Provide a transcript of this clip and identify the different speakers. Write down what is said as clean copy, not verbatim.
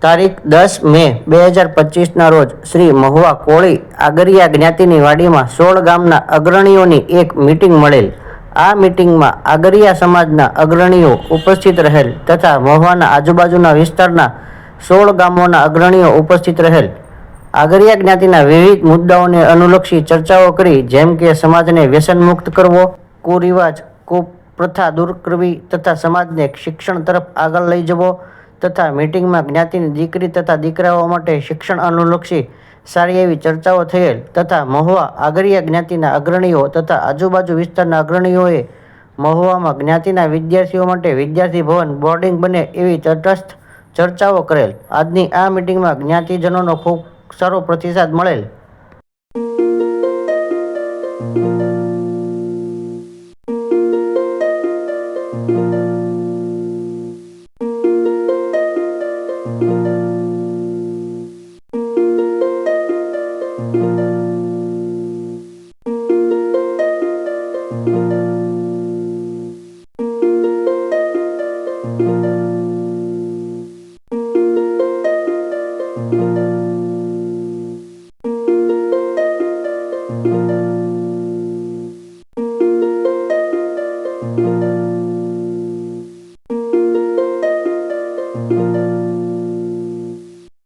Speaker 1: તારીખ 10 મે 2025ના રોજ શ્રી મહુવા કોળી આગરિયા જ્ઞાતિની વાડીમાં 16 ગામના અગ્રણીઓની એક મીટિંગ મળેલ। આ મીટિંગમાં આગરિયા સમાજના અગ્રણીઓ ઉપસ્થિત રહેલ તથા મહુવાના આજુબાજુના વિસ્તારના 16 ગામોના અગ્રણીઓ ઉપસ્થિત રહેલ। આગરિયા જ્ઞાતિના વિવિધ મુદ્દાઓને અનુલક્ષી ચર્ચાઓ કરી, જેમ કે સમાજને વ્યસન મુક્ત કરવો, કુરિવાજ કુપ્રથા દૂર કરવી તથા સમાજને શિક્ષણ તરફ આગળ લઈ જવો તથા મીટિંગમાં જ્ઞાતિની દીકરી તથા દીકરાઓ માટે શિક્ષણ અનુલક્ષી સારી એવી ચર્ચાઓ થયેલ તથા મહુવા આગરિયા જ્ઞાતિના અગ્રણીઓ તથા આજુબાજુ વિસ્તારના અગ્રણીઓએ મહુવામાં જ્ઞાતિના વિદ્યાર્થીઓ માટે વિદ્યાર્થી ભવન બોર્ડિંગ બને એવી તટસ્થ ચર્ચાઓ કરેલ। આજની આ મીટિંગમાં જ્ઞાતિજનોનો ખૂબ સારો પ્રતિસાદ મળેલ।